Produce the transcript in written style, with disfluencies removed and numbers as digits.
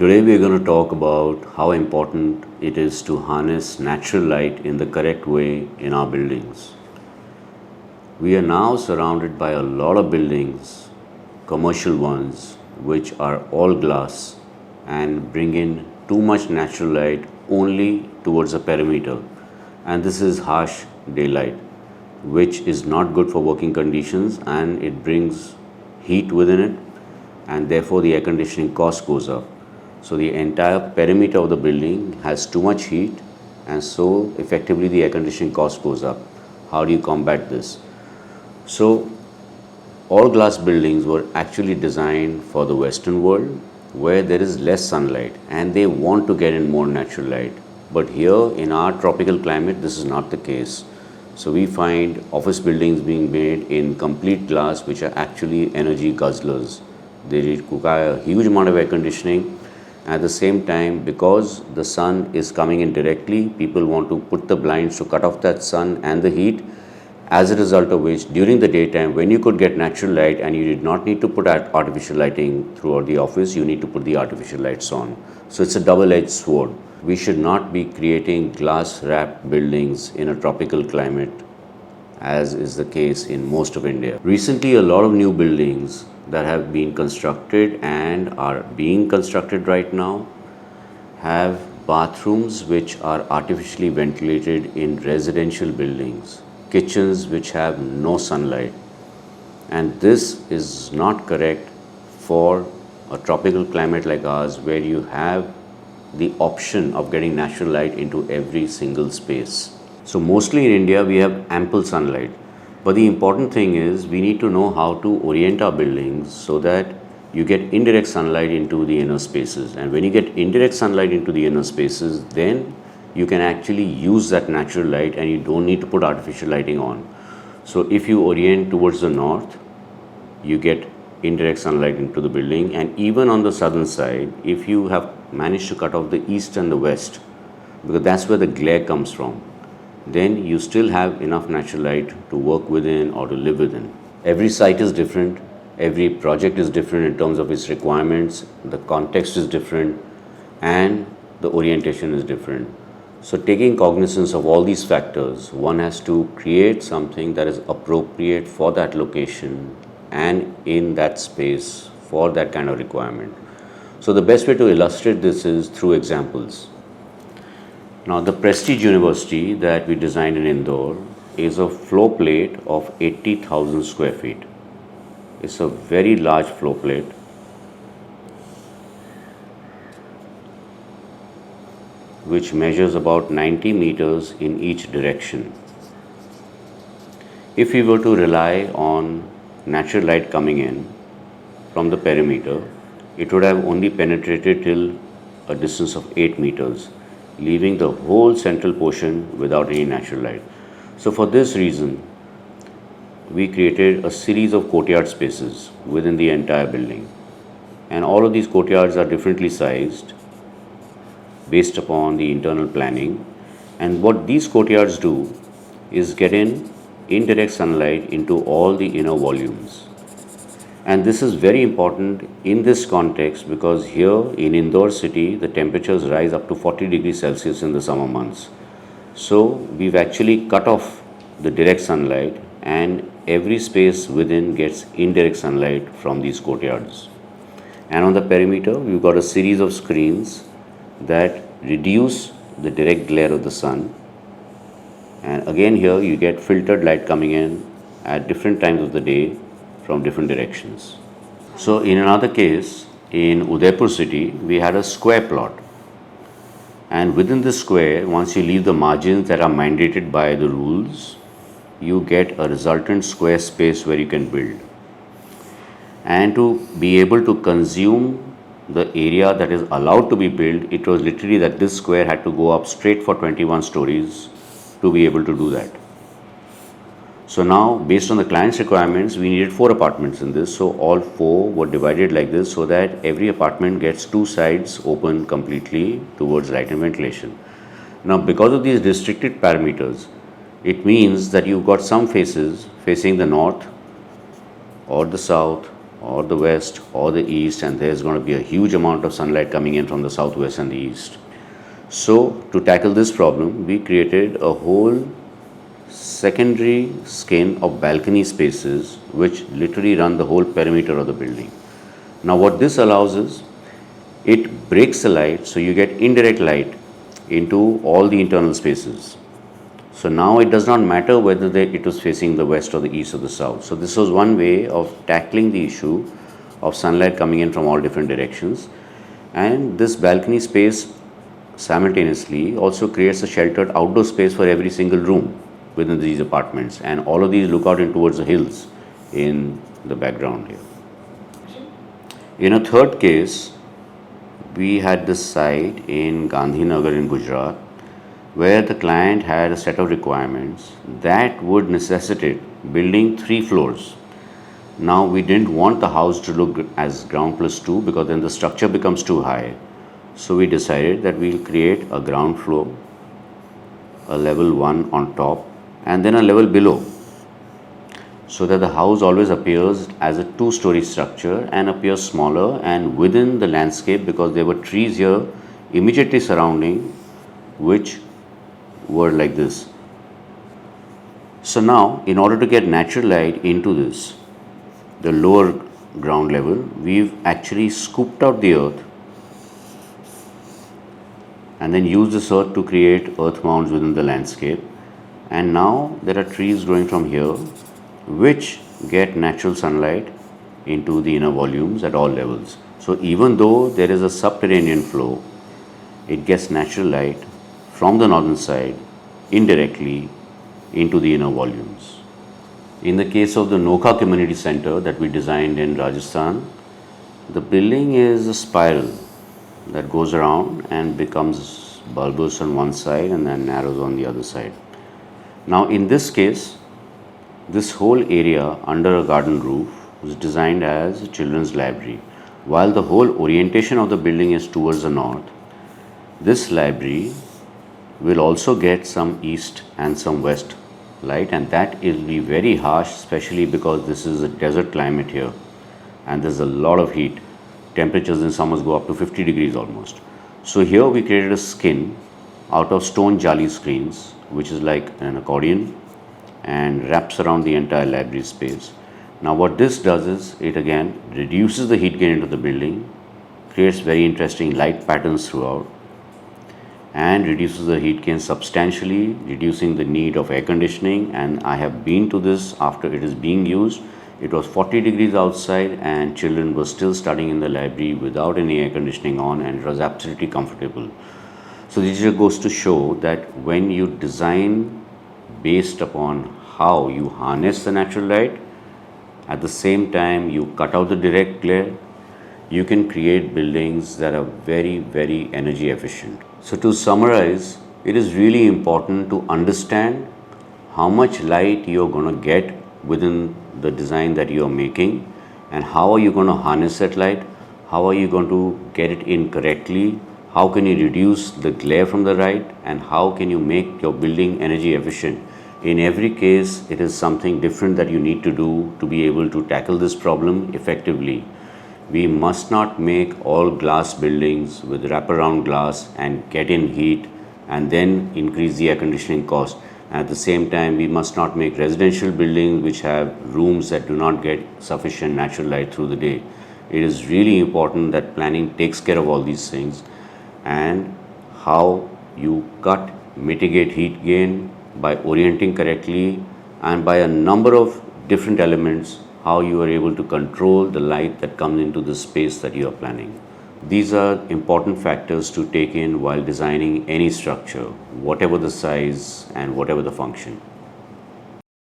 Today we are going to talk about how important it is to harness natural light in the correct way in our buildings. We are now surrounded by a lot of buildings, commercial ones, which are all glass and bring in too much natural light only towards a perimeter. And this is harsh daylight, which is not good for working conditions, and it brings heat within it, and therefore the air conditioning cost goes up. So the entire perimeter of the building has too much heat, and so effectively the air conditioning cost goes up. How do you combat this? So all glass buildings were actually designed for the Western world, where there is less sunlight and they want to get in more natural light. But here in our tropical climate, this is not the case. So we find office buildings being made in complete glass, which are actually energy guzzlers. They require a huge amount of air conditioning. At the same time, because the sun is coming in directly, people want to put the blinds to cut off that sun and the heat, as a result of which during the daytime, when you could get natural light and you did not need to put artificial lighting throughout the office, you need to put the artificial lights on. So it's a double-edged sword. We should not be creating glass-wrapped buildings in a tropical climate, as is the case in most of India. Recently, a lot of new buildings that have been constructed and are being constructed right now have bathrooms which are artificially ventilated in residential buildings, kitchens which have no sunlight, and this is not correct for a tropical climate like ours, where you have the option of getting natural light into every single space. So mostly in India we have ample sunlight. But the important thing is we need to know how to orient our buildings so that you get indirect sunlight into the inner spaces. And when you get indirect sunlight into the inner spaces, then you can actually use that natural light and you don't need to put artificial lighting on. So if you orient towards the north, you get indirect sunlight into the building. And even on the southern side, if you have managed to cut off the east and the west, because that's where the glare comes from, then you still have enough natural light to work within or to live within. Every site is different, every project is different in terms of its requirements, the context is different, and the orientation is different. So taking cognizance of all these factors, one has to create something that is appropriate for that location and in that space for that kind of requirement. So the best way to illustrate this is through examples. Now, the Prestige University that we designed in Indore is a floor plate of 80,000 square feet. It's a very large floor plate. Which measures about 90 meters in each direction. If we were to rely on natural light coming in from the perimeter, it would have only penetrated till a distance of 8 meters. Leaving the whole central portion without any natural light. So for this reason, we created a series of courtyard spaces within the entire building. And all of these courtyards are differently sized based upon the internal planning. And what these courtyards do is get in indirect sunlight into all the inner volumes. And this is very important in this context because here in Indore city, the temperatures rise up to 40 degrees Celsius in the summer months. So we've actually cut off the direct sunlight, and every space within gets indirect sunlight from these courtyards. And on the perimeter, we've got a series of screens that reduce the direct glare of the sun. And again here you get filtered light coming in at different times of the day from different directions. So in another case, in Udaipur city, we had a square plot. And within the square, once you leave the margins that are mandated by the rules, you get a resultant square space where you can build. And to be able to consume the area that is allowed to be built, it was literally that this square had to go up straight for 21 stories to be able to do that. So now, based on the client's requirements, we needed 4 apartments in this. So all 4 were divided like this so that every apartment gets 2 sides open completely towards light and ventilation. Now, because of these restricted parameters, it means that you've got some faces facing the north or the south or the west or the east, and there's going to be a huge amount of sunlight coming in from the southwest and the east. So to tackle this problem, we created a whole secondary skin of balcony spaces which literally run the whole perimeter of the building. Now what this allows is, it breaks the light, so you get indirect light into all the internal spaces. So now it does not matter whether it was facing the west or the east or the south. So this was one way of tackling the issue of sunlight coming in from all different directions. And this balcony space simultaneously also creates a sheltered outdoor space for every single room within these apartments, and all of these look out in towards the hills in the background here. In a third case, we had this site in Gandhinagar in Gujarat, where the client had a set of requirements that would necessitate building 3 floors. Now we didn't want the house to look as ground plus 2, because then the structure becomes too high. So we decided that we'll create a ground floor, a level 1 on top, and then a level below, so that the house always appears as a 2-story structure and appears smaller and within the landscape, because there were trees here immediately surrounding which were like this. So now, in order to get natural light into this, the lower ground level, we've actually scooped out the earth and then used this earth to create earth mounds within the landscape. And now there are trees growing from here which get natural sunlight into the inner volumes at all levels. So even though there is a subterranean flow, it gets natural light from the northern side indirectly into the inner volumes. In the case of the Nokha Community Center that we designed in Rajasthan, the building is a spiral that goes around and becomes bulbous on one side and then narrows on the other side. Now in this case, this whole area under a garden roof was designed as a children's library. While the whole orientation of the building is towards the north, this library will also get some east and some west light, and that will be very harsh, especially because this is a desert climate here and there's a lot of heat. Temperatures in summers go up to 50 degrees almost. So here we created a skin out of stone jali screens, which is like an accordion and wraps around the entire library space. Now what this does is, it again reduces the heat gain into the building, creates very interesting light patterns throughout, and reduces the heat gain substantially, reducing the need of air conditioning. And I have been to this after it is being used. It was 40 degrees outside and children were still studying in the library without any air conditioning on, and it was absolutely comfortable. So this just goes to show that when you design based upon how you harness the natural light, at the same time you cut out the direct glare, you can create buildings that are very, very energy efficient. So to summarize, it is really important to understand how much light you're going to get within the design that you're making, and how are you going to harness that light, how are you going to get it in correctly, how can you reduce the glare from the light, and how can you make your building energy efficient. In every case, it is something different that you need to do to be able to tackle this problem effectively. We must not make all glass buildings with wraparound glass and get in heat and then increase the air conditioning cost. At the same time, we must not make residential buildings which have rooms that do not get sufficient natural light through the day. It is really important that planning takes care of all these things, and how you cut, mitigate heat gain by orienting correctly, and by a number of different elements, how you are able to control the light that comes into the space that you are planning. These are important factors to take in while designing any structure, whatever the size and whatever the function.